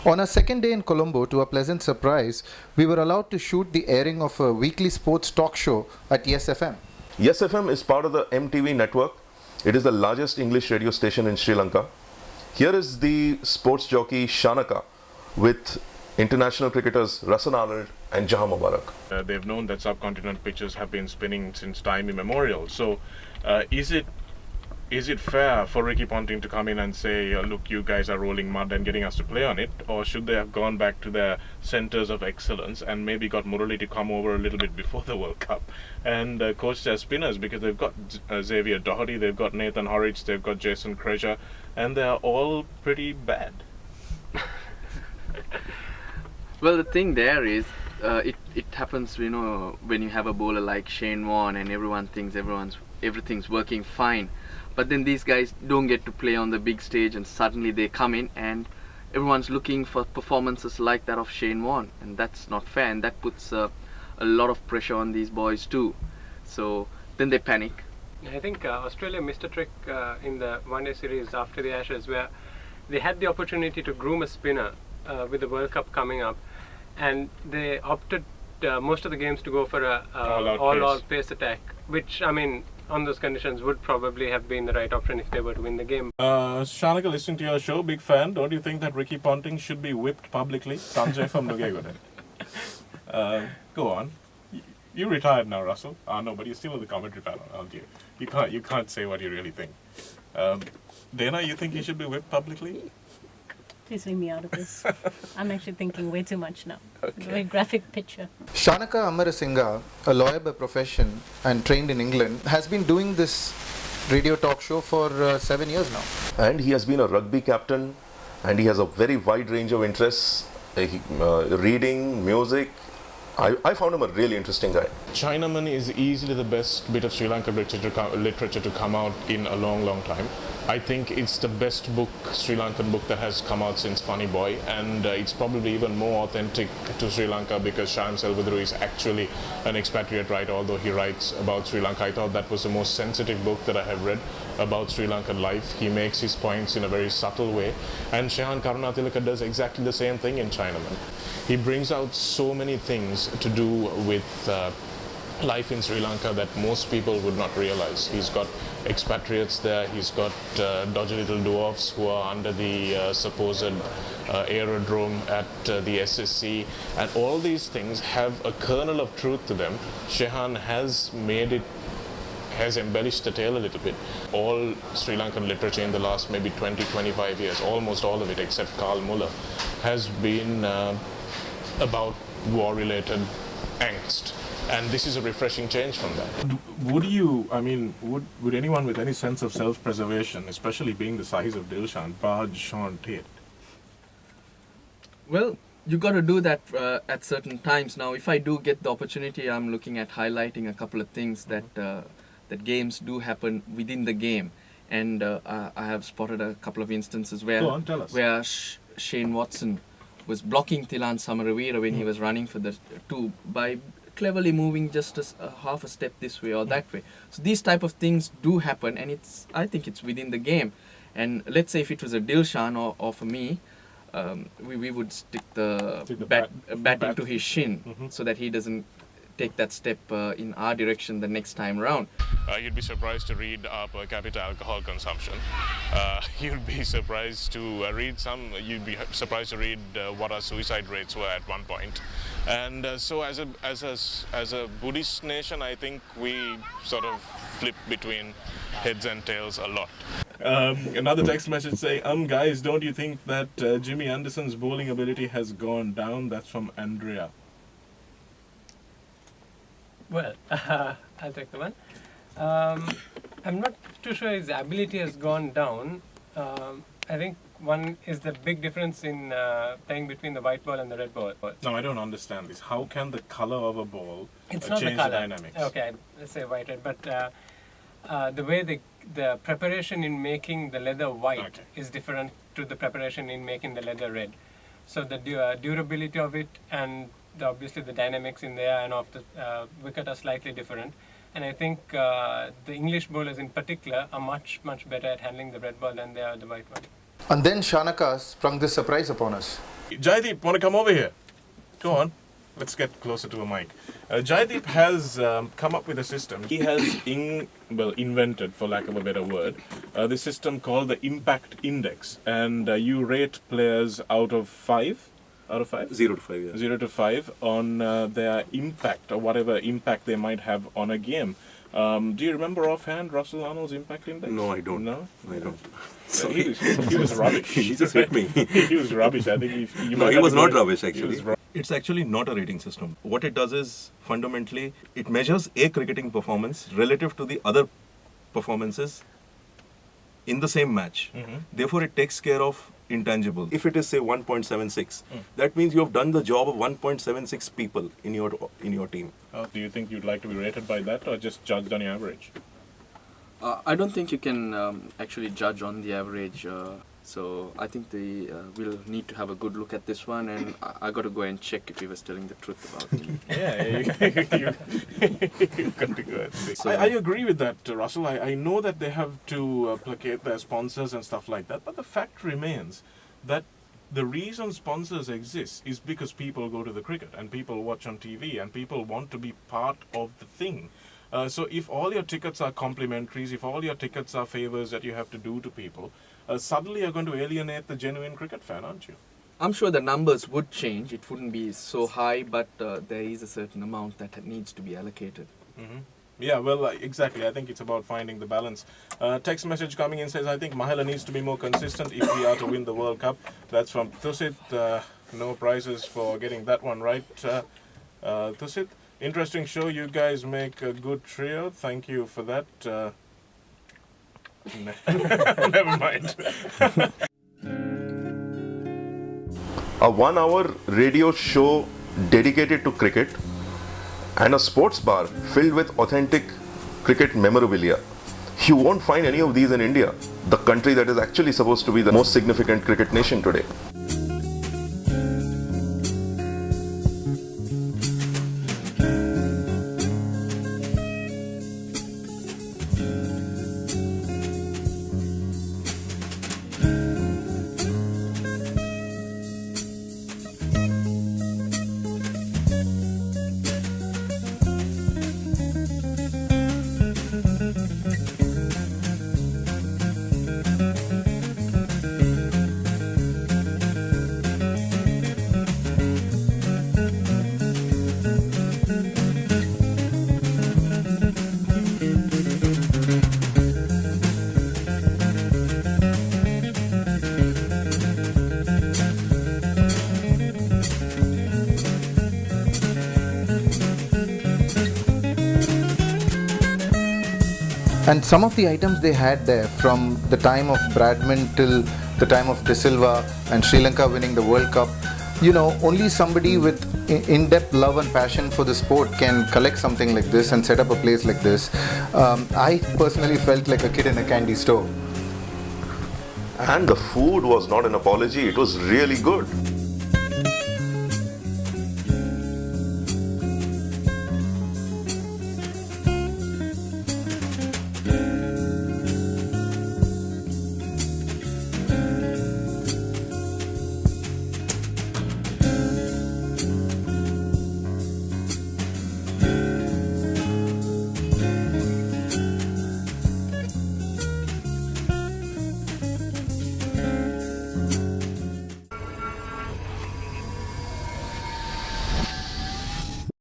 On our second day in Colombo, to our pleasant surprise, we were allowed to shoot the airing of a weekly sports talk show at Yes FM. Yes FM is part of the MTV network. It is the largest English radio station in Sri Lanka. Here is the sports jockey Shanaka with international cricketers Russell Arnold and Jahan Mubarak. They've known that subcontinent pitches have been spinning since time immemorial. So is it fair for Ricky Ponting to come in and say, look, you guys are rolling mud and getting us to play on it? Or should they have gone back to their centers of excellence and maybe got Murali to come over a little bit before the World Cup and coach their spinners? Because they've got Xavier Doherty, they've got Nathan Horwich, they've got Jason Krejci, and they're all pretty bad. Well, the thing there is, it happens, when you have a bowler like Shane Warne and everyone thinks everything's working fine. But then these guys don't get to play on the big stage and suddenly they come in and everyone's looking for performances like that of Shane Warne, and that's not fair, and that puts a lot of pressure on these boys too. So then they panic. I think Australia missed a trick in the one-day series after the Ashes, where they had the opportunity to groom a spinner with the World Cup coming up, and they opted most of the games to go for a all-out pace attack, which, I mean, on those conditions would probably have been the right option if they were to win the game. Shanaka, listening to your show, big fan. Don't you think that Ricky Ponting should be whipped publicly? Sanjay from Nugegode. Go on. You retired now, Russell. No, but you're still in the commentary panel, aren't you? You can't say what you really think. Dana, you think he should be whipped publicly? Please leave me out of this. I'm actually thinking way too much now. Okay. Very graphic picture. Shanaka Amarasinghe, a lawyer by profession and trained in England, has been doing this radio talk show for 7 years now. And he has been a rugby captain, and he has a very wide range of interests, reading, music. I found him a really interesting guy. Chinaman is easily the best bit of Sri Lankan literature to come out in a long, long time. I think it's the best book, Sri Lankan book, that has come out since Funny Boy, and it's probably even more authentic to Sri Lanka because Shyam Selvathuru is actually an expatriate writer, although he writes about Sri Lanka. I thought that was the most sensitive book that I have read about Sri Lankan life. He makes his points in a very subtle way, and Shehan Karunatilaka does exactly the same thing in Chinaman. He brings out so many things to do with life in Sri Lanka that most people would not realize. He's got expatriates there, he's got dodgy little dwarfs who are under the supposed aerodrome at the SSC, and all these things have a kernel of truth to them. Shehan has embellished the tale a little bit. All Sri Lankan literature in the last maybe 20-25 years, almost all of it except Karl Muller, has been about war-related angst. And this is a refreshing change from that. Would anyone with any sense of self-preservation, especially being the size of Dilshan, barge Sean Tate? Well, you got to do that at certain times. Now, if I do get the opportunity, I'm looking at highlighting a couple of things that games do happen within the game. And I have spotted a couple of instances where Shane Watson was blocking Thilan Samaravira when he was running for the two by cleverly moving just a half a step this way or that way. So these type of things do happen, and I think it's within the game. And let's say if it was a Dilshan or for me, we would stick the bat into his shin so that he doesn't take that step in our direction the next time around. You'd be surprised to read our per capita alcohol consumption. You'd be surprised to read what our suicide rates were at one point. And so as a Buddhist nation, I think we sort of flip between heads and tails a lot. Another text message saying, guys, don't you think that Jimmy Anderson's bowling ability has gone down? That's from Andrea. Well, I'll take the one. I'm not too sure his ability has gone down. I think one is the big difference in playing between the white ball and the red ball. No, I don't understand this. How can the color of a ball change the dynamics? Okay, let's say white red, but the way the preparation in making the leather white is different to the preparation in making the leather red. So the durability of it and obviously the dynamics in the air and off the wicket are slightly different. And I think the English bowlers in particular are much better at handling the red ball than they are the white one. And then Shanaka sprung this surprise upon us. Jaideep, want to come over here? Go on. Let's get closer to a mic. Jaideep has come up with a system. He has invented, for lack of a better word, this system called the Impact Index. And you rate players out of 5? Out of 5? 0 to 5, yeah. 0 to 5 on their impact or whatever impact they might have on a game. Do you remember offhand Russell Arnold's Impact Index? No, I don't. No? I don't. Sorry. He was rubbish. He just hit me. He was rubbish. I think No, he was not rubbish He actually. was It's actually not a rating system. What it does is fundamentally it measures a cricketing performance relative to the other performances in the same match. Therefore, it takes care of intangible. If it is say 1.76, that means you have done the job of 1.76 people in your team. Do you think you'd like to be rated by that or just judged on your average? I don't think you can actually judge on the average. So I think we'll need to have a good look at this one, and I got to go and check if he was telling the truth about me. You got to go and see. So- I agree with that, Russell. I know that they have to placate their sponsors and stuff like that, but the fact remains that the reason sponsors exist is because people go to the cricket and people watch on TV and people want to be part of the thing. So if all your tickets are complimentaries, if all your tickets are favors that you have to do to people, suddenly you're going to alienate the genuine cricket fan, aren't you? I'm sure the numbers would change. It wouldn't be so high, but there is a certain amount that needs to be allocated. Yeah, well, exactly. I think it's about finding the balance. Text message coming in says, I think Mahela needs to be more consistent if we are to win the World Cup. That's from Thusit. No prizes for getting that one right. Thusit, interesting show. You guys make a good trio. Thank you for that. Never mind. A 1-hour radio show dedicated to cricket and a sports bar filled with authentic cricket memorabilia. You won't find any of these in India, the country that is actually supposed to be the most significant cricket nation today. And some of the items they had there, from the time of Bradman till the time of De Silva and Sri Lanka winning the World Cup, you know, only somebody with in-depth love and passion for the sport can collect something like this and set up a place like this. I personally felt like a kid in a candy store. And the food was not an apology, it was really good.